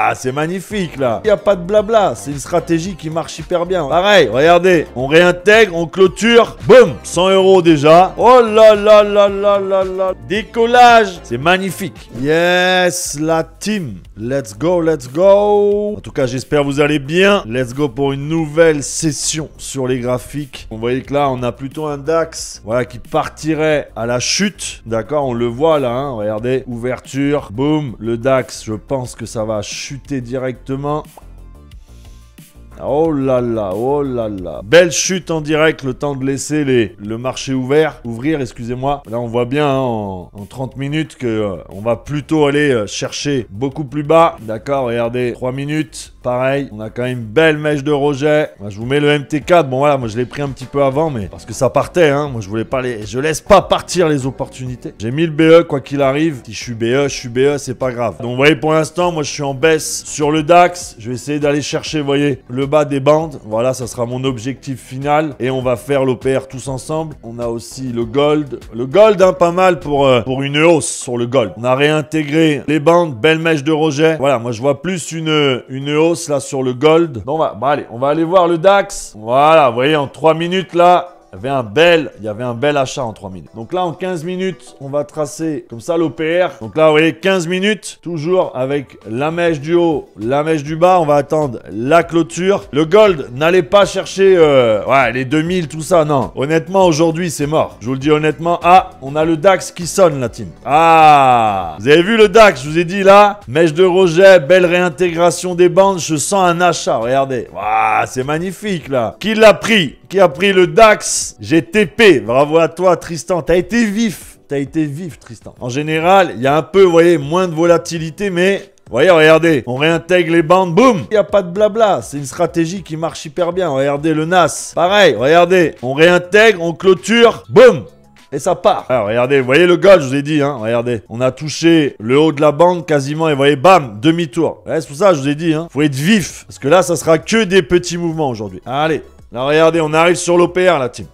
Waouh, c'est magnifique là. Il n'y a pas de blabla. C'est une stratégie qui marche hyper bien. Pareil, regardez. On réintègre, on clôture. Boum, 100 € déjà. Oh là là là là là là. Décollage. C'est magnifique. Yes, la team. Let's go, let's go. En tout cas, j'espère que vous allez bien. Let's go pour une nouvelle session sur les graphiques. Vous voyez que là, on a plutôt un DAX, voilà, qui partirait à la chute. D'accord, on le voit là, hein. Regardez, ouverture, boum. Le DAX, je pense que ça va chuter directement. Oh là là, oh là là. Belle chute en direct, le temps de laisser le marché ouvrir, excusez-moi. Là, on voit bien hein, en 30 minutes que on va plutôt aller chercher beaucoup plus bas. D'accord, regardez, 3 minutes, pareil. On a quand même une belle mèche de rejet. Moi, je vous mets le MT4. Bon, voilà, moi, je l'ai pris un petit peu avant, mais parce que ça partait, hein. Moi, je voulais pas je laisse pas partir les opportunités. J'ai mis le BE, quoi qu'il arrive. Si je suis BE, c'est pas grave. Donc, vous voyez, pour l'instant, moi, je suis en baisse sur le DAX. Je vais essayer d'aller chercher, vous voyez, le bas des bandes. Voilà, ça sera mon objectif final. Et on va faire l'OPR tous ensemble. On a aussi le gold. Le gold, hein, pas mal pour une hausse sur le gold. On a réintégré les bandes. Belle mèche de rejet. Voilà, moi, je vois plus une hausse là sur le gold. Donc, allez, on va aller voir le DAX. Voilà, vous voyez, en 3 minutes là. Il y avait un bel achat en 3 minutes. Donc là, en 15 minutes, on va tracer comme ça l'OPR. Donc là, vous voyez, 15 minutes, toujours avec la mèche du haut, la mèche du bas. On va attendre la clôture. Le gold, n'allez pas chercher les 2000, tout ça. Non, honnêtement, aujourd'hui, c'est mort. Je vous le dis honnêtement. Ah, on a le DAX qui sonne, la team. Ah, vous avez vu le DAX, je vous ai dit là. Mèche de rejet, belle réintégration des bandes. Je sens un achat, regardez. Waouh, c'est magnifique, là. Qui l'a pris? Qui a pris le DAX? J'ai TP. Bravo à toi, Tristan. T'as été vif. T'as été vif, Tristan. En général, il y a un peu, vous voyez, moins de volatilité, mais... Vous voyez, regardez. On réintègre les bandes. Boum. Il n'y a pas de blabla. C'est une stratégie qui marche hyper bien. Regardez le NAS. Pareil, regardez. On réintègre, on clôture. Boum. Et ça part. Alors, regardez, vous voyez le gold, je vous ai dit, hein. Regardez. On a touché le haut de la bande quasiment et vous voyez, bam, demi-tour. Ouais, c'est pour ça que je vous ai dit, hein. Faut être vif. Parce que là, ça sera que des petits mouvements aujourd'hui. Allez. Là, regardez, on arrive sur l'OPR, la team.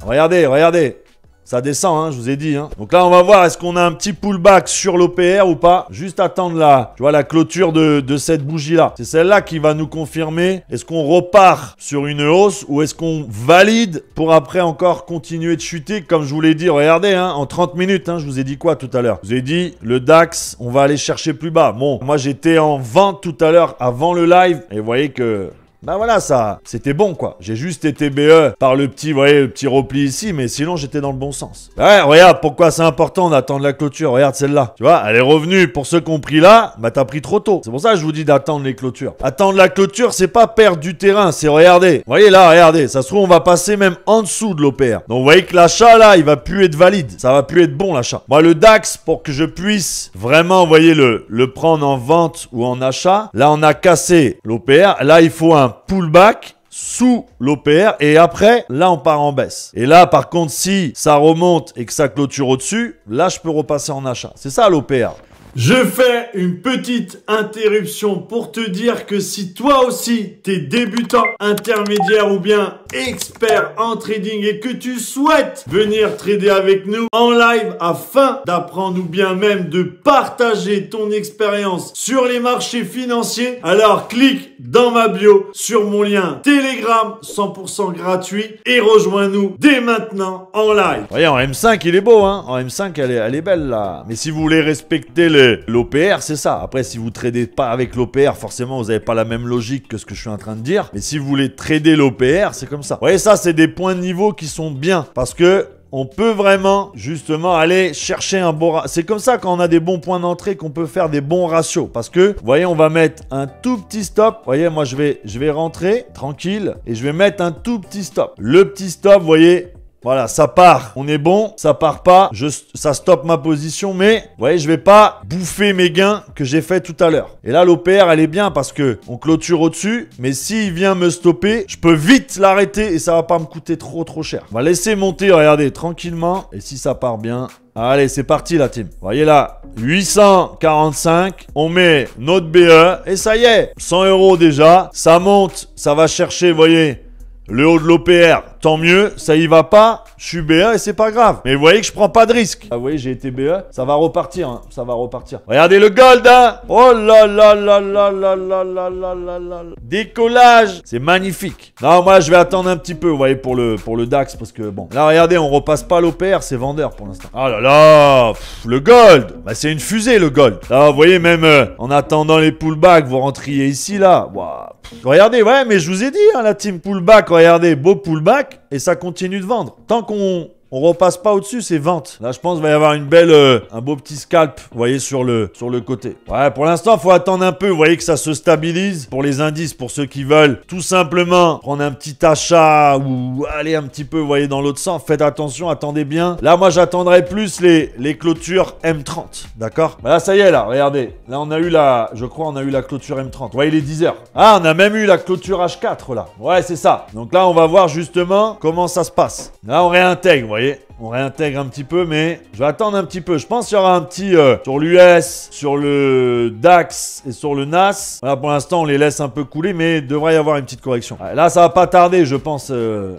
Regardez, regardez. Ça descend, hein, je vous ai dit. Hein. Donc là, on va voir, est-ce qu'on a un petit pullback sur l'OPR ou pas? Juste attendre la clôture de cette bougie-là. C'est celle-là qui va nous confirmer. Est-ce qu'on repart sur une hausse ou est-ce qu'on valide pour après encore continuer de chuter? Comme je vous l'ai dit, regardez, hein, en 30 minutes, hein, je vous ai dit quoi tout à l'heure? Je vous ai dit, le DAX, on va aller chercher plus bas. Bon, moi, j'étais en vente tout à l'heure avant le live et vous voyez que... Bah voilà, ça, c'était bon quoi. J'ai juste été BE par le petit, vous voyez, le petit repli ici, mais sinon j'étais dans le bon sens. Ouais, regarde, pourquoi c'est important d'attendre la clôture. Regarde celle-là. Tu vois, elle est revenue. Pour ceux qui ont pris là, bah t'as pris trop tôt. C'est pour ça que je vous dis d'attendre les clôtures. Attendre la clôture, c'est pas perdre du terrain, c'est regarder. Vous voyez là, regardez, ça se trouve, on va passer même en dessous de l'OPR. Donc vous voyez que l'achat là, il va plus être valide. Ça va plus être bon l'achat. Moi, le DAX, pour que je puisse vraiment, vous voyez, le prendre en vente ou en achat, là on a cassé l'OPR. Là, il faut un pullback sous l'OPR et après, là, on part en baisse. Et là, par contre, si ça remonte et que ça clôture au-dessus, là, je peux repasser en achat. C'est ça l'OPR. Je fais une petite interruption pour te dire que si toi aussi t'es débutant, intermédiaire ou bien expert en trading et que tu souhaites venir trader avec nous en live afin d'apprendre ou bien même de partager ton expérience sur les marchés financiers, alors clique dans ma bio sur mon lien Telegram 100% gratuit et rejoins-nous dès maintenant en live. Voyez, en M5 il est beau, hein. En M5 elle est belle là. Mais si vous voulez respecter l'OPR, c'est ça. Après, si vous tradez pas avec l'OPR, forcément, vous n'avez pas la même logique que ce que je suis en train de dire. Mais si vous voulez trader l'OPR, c'est comme ça. Vous voyez, ça, c'est des points de niveau qui sont bien. Parce que on peut vraiment, justement, aller chercher un bon ratio. C'est comme ça, quand on a des bons points d'entrée, qu'on peut faire des bons ratios. Parce que, vous voyez, on va mettre un tout petit stop. Vous voyez, moi, je vais rentrer tranquille et je vais mettre un tout petit stop. Le petit stop, vous voyez... Voilà, ça part, on est bon, ça part pas, ça stoppe ma position, mais vous voyez, je vais pas bouffer mes gains que j'ai fait tout à l'heure. Et là, l'OPR, elle est bien parce que on clôture au-dessus, mais s'il vient me stopper, je peux vite l'arrêter et ça va pas me coûter trop cher. On va laisser monter, regardez, tranquillement, et si ça part bien... Allez, c'est parti la team. Vous voyez là, 845. On met notre BE et ça y est, 100 € déjà. Ça monte, ça va chercher, vous voyez... Le haut de l'OPR, tant mieux. Ça y va pas, je suis BA et c'est pas grave. Mais vous voyez que je prends pas de risque. Ah, vous voyez, j'ai été BA, ça va repartir, hein. Ça va repartir. Regardez le gold, hein. Oh là là là là là là là là là là. Décollage. C'est magnifique. Non, moi, je vais attendre un petit peu, vous voyez, pour le DAX, parce que bon. Là, regardez, on repasse pas l'OPR, c'est vendeur pour l'instant. Oh là là. Le gold. Bah, c'est une fusée, le gold. Là, vous voyez, même en attendant les pullbacks, vous rentriez ici, là. Waouh. Regardez, ouais, mais je vous ai dit, hein, la team pullback, regardez, beau pullback, et ça continue de vendre. Tant qu'on repasse pas au-dessus, c'est vente. Là, je pense qu'il va y avoir une belle, un beau petit scalp, vous voyez, sur le côté. Ouais, pour l'instant, il faut attendre un peu. Vous voyez que ça se stabilise pour les indices, pour ceux qui veulent tout simplement prendre un petit achat ou aller un petit peu, vous voyez, dans l'autre sens. Faites attention, attendez bien. Là, moi, j'attendrai plus les clôtures M30, d'accord? Là, ça y est, là, regardez. Là, on a eu je crois, on a eu la clôture M30. Vous voyez, les 10 heures. Ah, on a même eu la clôture H4, là. Ouais, c'est ça. Donc là, on va voir justement comment ça se passe. Là, on réintègre, vous voyez. On réintègre un petit peu, mais je vais attendre un petit peu. Je pense qu'il y aura un petit sur l'US, sur le DAX et sur le NAS. Voilà, pour l'instant, on les laisse un peu couler, mais il devrait y avoir une petite correction. Ouais, là, ça va pas tarder, je pense.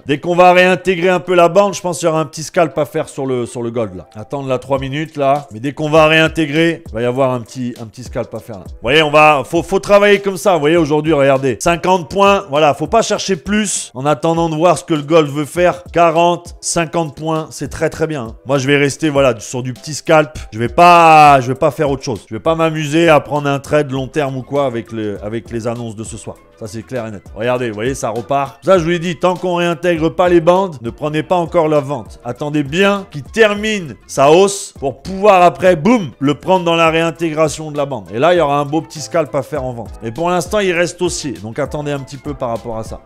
Dès qu'on va réintégrer un peu la bande, je pense qu'il y aura un petit scalp à faire sur le gold, là. Attendre là 3 minutes, là. Mais dès qu'on va réintégrer, il va y avoir un petit scalp à faire, là. Vous voyez, faut travailler comme ça. Vous voyez, aujourd'hui, regardez. 50 points. Voilà, faut pas chercher plus en attendant de voir ce que le gold veut faire. 40, 50 points. C'est très très bien. Hein. Moi, je vais rester voilà sur du petit scalp. Je vais pas faire autre chose. Je vais pas m'amuser à prendre un trade long terme ou quoi avec les annonces de ce soir. Ça, c'est clair et net. Regardez, vous voyez, ça repart. Ça, je vous l'ai dit, tant qu'on réintègre pas les bandes, ne prenez pas encore la vente. Attendez bien qu'il termine sa hausse pour pouvoir après, boum, le prendre dans la réintégration de la bande. Et là, il y aura un beau petit scalp à faire en vente. Mais pour l'instant, il reste haussier. Donc, attendez un petit peu par rapport à ça.